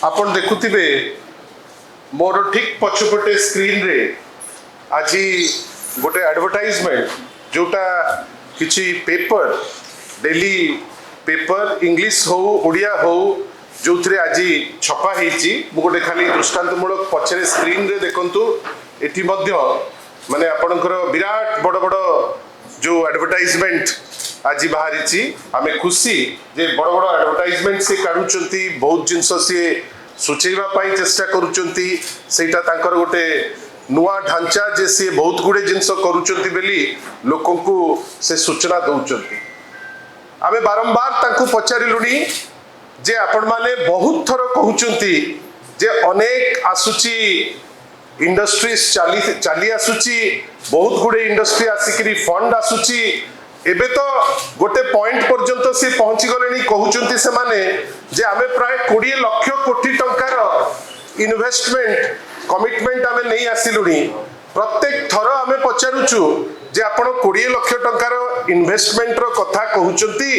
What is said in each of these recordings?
आपण देखुथिबे मोर ठीक पछपटे स्क्रीन रे आज गोटे एडवर्टाइजमेंट जोटा किछि पेपर डेली पेपर इंग्लिश हो ओडिया हो जो थे आज छपा होती गोटे खाली दृष्टांतमूलक पछरे स्क्रीन रे देखंतु एटी मध्य माने आपणकर विराट बड़ बड़ जो एडवर्टाइजमेंट आज बाहरी आमे खुशी जे बड़ बड़ एडवर्टाइजमेंट से काढुचंती बहुत जिनस सी सुचेवा पाई चेष्टा करूचंती सेटा तांकर गोटे नुआ ढांचा जे सी बहुत गुड़े जिनस करूचंती बेली लोकों को से सूचना दउचंती आमे बारंबार तांको पचारिलुनी जे आपण माने बहुत थर कहउचंती जे अनेक आसुची इंडस्ट्रीज चाली आसुची बहुत गुड़े इंडस्ट्री आसिकरी फंड आसुची एबे तो गोटे पॉइंट पर्यंत से पहुंची गलेनी कहउचंती से माने जे आमे प्राय 20 लाख कोटी टंकार इन्वेस्टमेंट कमिटमेंट आमे नहीं आसिलुनी प्रत्येक थर आमे पचारुचु जे आपण 20 लाख टंकार इन्वेस्टमेंट रो कथा कहउचंती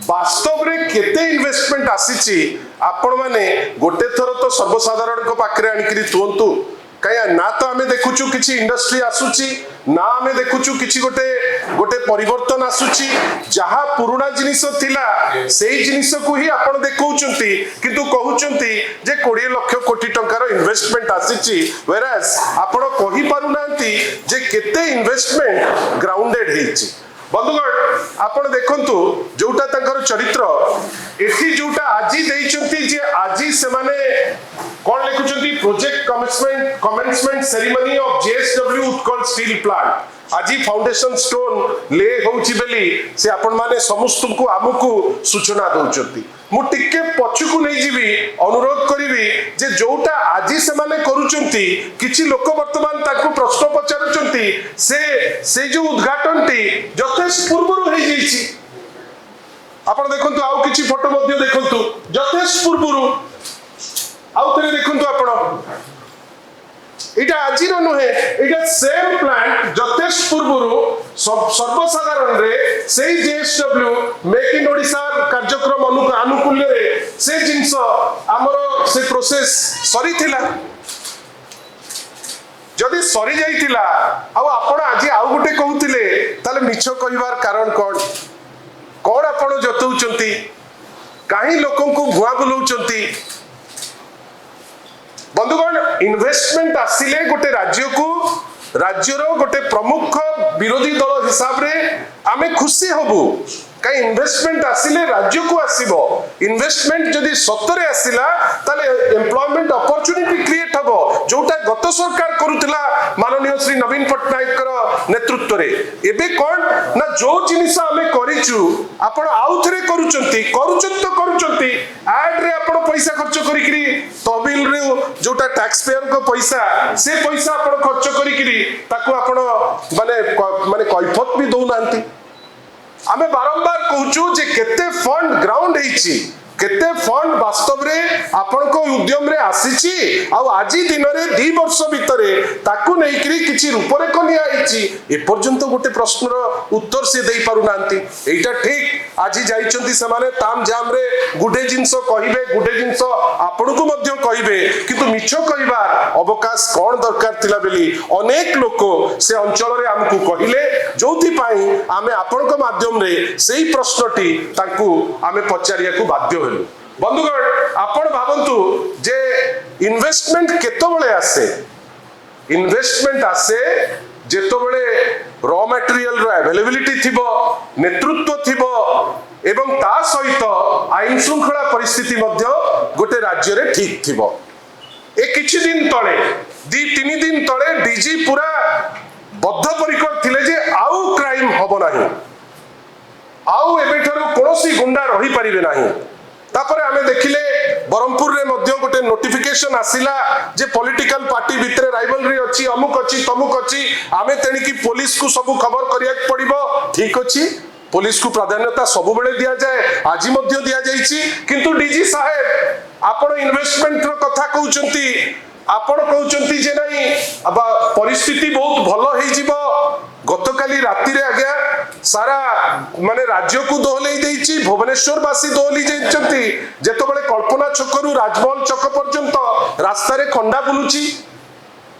वास्तव रे केते इन्वेस्टमेंट आसीची आपण माने गोटे थर तो सर्वसाधारण को पाखरे आनिकरी तुंतु कया ना तो आमे देखुचु किछि इंडस्ट्री आसुची ना आमे देखुचु किछि गोटे गोटे परिवर्तन आसुची जहा पुराना जिनिस थिला सेही जिनिस को ही आपण देखौचंती किंतु कहउचंती जे 20 लाख कोटी टंकार इन्वेस्टमेंट आसीची वेरास आपण कहि पारु नांती जे केते इन्वेस्टमेंट ग्राउंडेड हेची बंधुगण आपण देखंतु जोटा तांकर चरित्र एठी जोटा आजी देइचंती जे आजी से माने कोन लिखुचंती project commencement ceremony of JSW Utkal steel plant आजी फाउंडेशन स्टोन ले होउची बेली से आपण माने समस्त को आमुकु सूचना दउचंती मु टिके पछकु नै जीवी अनुरोध करिवि जे जोटा आजी से माने करूचंती किछि लोक वर्तमान ताकु प्रश्न पचारुचंती से जो उद्घाटनटी यथेष्ट पूर्वरु हे जैछि आपण देखंतु आउ किछि फोटो मध्ये देखंतु यथेष्ट पूर्वरु आउ तरे देखंतु आपण इटा आज नुहे इटा सेम प्लांट यथेष्ट पूर्वरु सर्वसाधारण रे से जेएसडब्ल्यू मेक इन ओडिशा कार्यक्रम अनुकूल्य रे से जिंस हमरो से प्रोसेस सरी थिला जदि सरी जाइतिला आ आपण आज आउ गुटे कहउतिले ताले मिछ कहिवार कारण कोन आपण जतौचंती काहे लोकन को भुआ बुलौचंती बंधुगण इन्वेस्टमेंट आसिले गोटे राज्यर गोटे प्रमुख विरोधी दल हिसाब रे आमे खुशी हबु कई इन्वेस्टमेंट आसिले राज्य को आसीबो इन्वेस्टमेंट जदि सत्तरे आसिला ताले एम्प्लॉयमेंट अपॉर्चुनिटी क्रिएट हबो जोटा गत सरकार करूतिला माननीय श्री नवीन पटनायक कर नेतृत्व रे एबे कोन ना जो जिनिस आमे करिचु आपण आउ थरे करूचंती एड रे आपण पैसा खर्च करिकरी तहबिल रे जोटा टैक्स पेयर को पैसा से पैसा आपण खर्च करिकरी ताको आपण माने कैफत भी दउ नांती आमे बारंबार कहूचु जे केते फंड ग्राउंड हेची केते फंड वास्तव रे आपण को उद्यम रे आसीची आ आजी दिन रे 2 वर्ष भितरे ताकू नेकरी किछि रूप रे कोनिया आइची ए पर्यंत गोटे प्रश्नर उत्तर से देई पारु नांती एटा ठीक आजी जाइचंती से माने ताम जाम रे गुडे जिंस कहिबे गुडे जिंस आपण को मध्य कहिबे किंतु मिछ कहिबार अवकाश कोन दरकार थिला बेली अनेक लोक से अंचल रे हमकु कहिले जोथि पाई आमे आपण को माध्यम रे सेही प्रश्नटी ताकू आमे पचारिया को बाध्य बंधुगण आपण भावंतु जे इन्वेस्टमेंट केतबळे आसे इन्वेस्टमेंट आसे जेतबळे रॉ मटेरियल रो अवेलेबिलिटी थिबो नेतृत्व थिबो एवं ता सहित आईन श्रृंखला परिस्थिति मध्य गोटे राज्य रे ठीक थिबो ए किछि दिन तळे 2-3 दिन तळे डीजी पूरा बद्धपरिकर थिले जे आउ क्राइम हबो नाही आउ एबेठरो कोनोसी गुंडा रही परिबे नाही तापर आमे देखिले बरमपुर रे मध्य गोटे नोटिफिकेशन आसिला जे पॉलिटिकल पार्टी भितरे राइवलरी अछि अमुक अछि तमुक अछि आमे तेणी की पुलिस को सब खबर करिया पड़िबो ठीक अछि पुलिस को प्राधान्यता सब बेले दिया जाए आज मध्य दिया जाइछि किंतु डीजी साहेब आपण इन्वेस्टमेंट रो कथा कहउचंती आपण कहउचंती जे नै परिस्थिति बहुत भलो हेइ जिवो गतकाली राति रे आज्ञा सारा माने राज्य को दोहलई देइछि भुवनेश्वरवासी दोहली जाइछन्ति जेतबेले कल्पना छकरू राजमहल छक पर्यंत रास्ता रे खंडा बुलुछि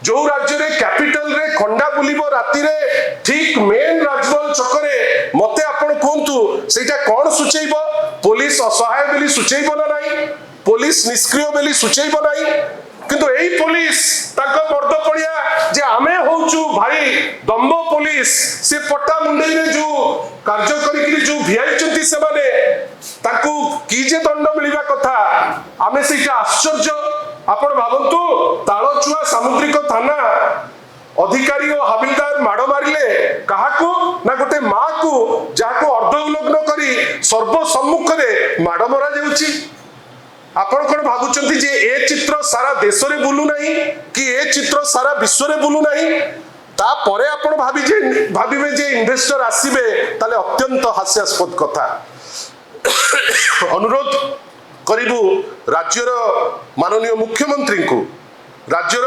जो राज्य रे कैपिटल रे खंडा बुलिबो राति रे ठीक मेन राजमहल छकरे मते आपण कोंतु सेटा कोन सुचैबो पुलिस असहाय बेली सुचैबो ना नाही पुलिस निष्क्रिय बेली सुचैबो नाही किंतु एई पुलिस ताको मर्द पड़िया जे आमे होउछु भाई दम्ब पुलिस से पट्टा मुंडई रे जो कार्य करिकरी जो भिआइचंती से माने ताकू की जे दंड मिलिबा कथा आमे सेटा आश्चर्य आपण भाबंतु ताळचुआ सामुद्रिक थाना अधिकारी और हविलदार माड़ मारिले काहाकू ना गोटे माँ को जाको अर्ध उल्लंघन करी सर्वसम्मुख रे माड़ मरा जाउची आपण कोन भाबुचंती जे ए चित्र सारा देश रे बुलु नाही कि ए चित्र सारा विश्व रे बुलु नाही ता परे आपण भाबिबे जे इन्वेस्टर आसीबे ताले अत्यंत हास्यास्पद कथा अनुरोध करिबु राज्यर माननीय मुख्यमंत्री को राज्यर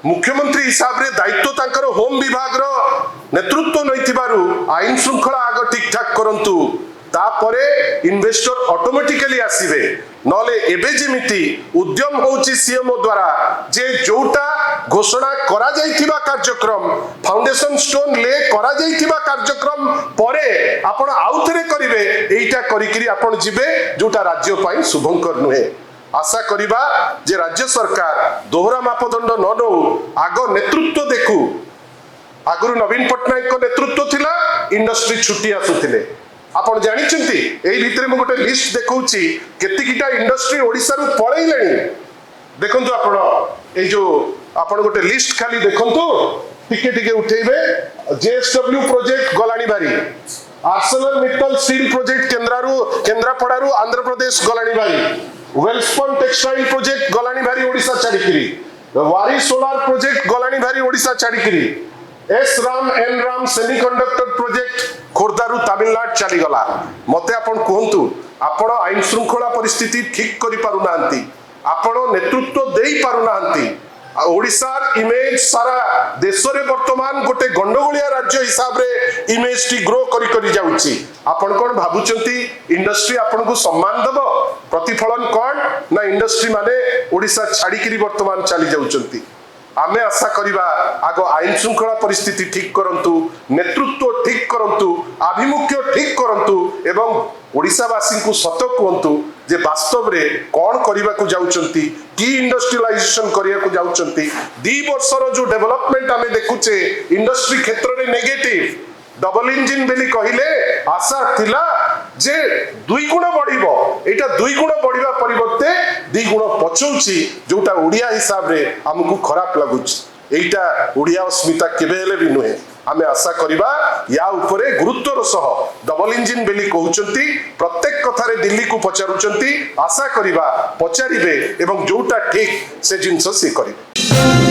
मुख्यमंत्री हिसाब रे दायित्व तांकर होम विभाग रो नेतृत्व नैथिबारु आईन श्रृंखला आग ठीक ठाक करंतु तापरे इन्वेस्टर ऑटोमेटिकली आसीबे नले एबे जेमिति उद्यम होउची सीएम द्वारा जे जोटा घोषणा करा जाइथिबा कार्यक्रम फाउंडेशन स्टोन ले करा जाइथिबा कार्यक्रम परे आपण आउथरे करिवे एइटा करिकरी आपण जिबे जोटा राज्य पई शुभंकर नुहे आशा करिबा जे राज्य सरकार दोहरा मापदंड न नौ आग नेतृत्व देखु आगुरु नवीन पटनायक को नेतृत्व थिला इंडस्ट्री छुट्टी आसुथिले आपण जानिचंती एई भितरे मु गोटे लिस्ट देखौची केतिकिटा इंडस्ट्री ओडिसा रु पळैलेनी देखंतु आपण ए जो आपण गोटे लिस्ट खाली देखंतु टिके टिके उठेबे जेएसडब्ल्यू प्रोजेक्ट गलानी बारी आर्सेलर मित्तल स्टील प्रोजेक्ट केंद्रापड़ारू आंध्र प्रदेश गलानी बारी वेलस्पन टेक्सटाइल प्रोजेक्ट गलानी बारी ओडिसा छाड़िकरी वारी सोलार प्रोजेक्ट गलानी बारी ओडिसा छाड़िकरी एस राम एन राम सेमीकंडक्टर प्रोजेक्ट खोर्धारू तमिलनाडु चली गला मते आपण कहंतु आपण आईन श्रृंखला परिस्थिति ठीक करि पारु नांती आपण नेतृत्व देई पारु नांती ओडिसार इमेज सारा देश रे वर्तमान गोटे गंडगोलिया राज्य हिसाब रे इमेज टी ग्रो करी करी जाउची आपण कोन भाबुचंती इंडस्ट्री आपण को सम्मान दबो प्रतिफलन कोन ना इंडस्ट्री माने ओडिसा छाड़ी करी वर्तमान चली जाउचंती आमे आशा करिबा आगो आईन श्रृंखला परिस्थिति ठीक करंतु नेतृत्व ठीक करंतु आभिमुख्य ठीक करंतु एवं ओडिसावासी को सत कहंतु जे वास्तव रे कोन करिबा को जाउचंती की इंडस्ट्रियलाइजेशन करिया को जाउचंती 2 वर्षर जो डेवलपमेंट आमे देखुचे इंडस्ट्री क्षेत्र रे नेगेटिव डबल इंजिन बेली कहिले आशा थिला जे 2 गुण बढ़िबो एटा 2 गुण बढ़िबा परिवर्ते 2 गुण पछौची जोटा ओडिया हिसाब रे हमकु खराब लागुची एटा ओडिया अस्मिता केबे हेले भी नुहे आमे आशा करिबा या उपरे गुरुत्वर सह डबल इंजिन बेली कहउचंती प्रत्येक कथारे दिल्ली को पचारुचंती आशा करिबा पचारिबे एवं जोटा ठीक से जिंस से करिबे।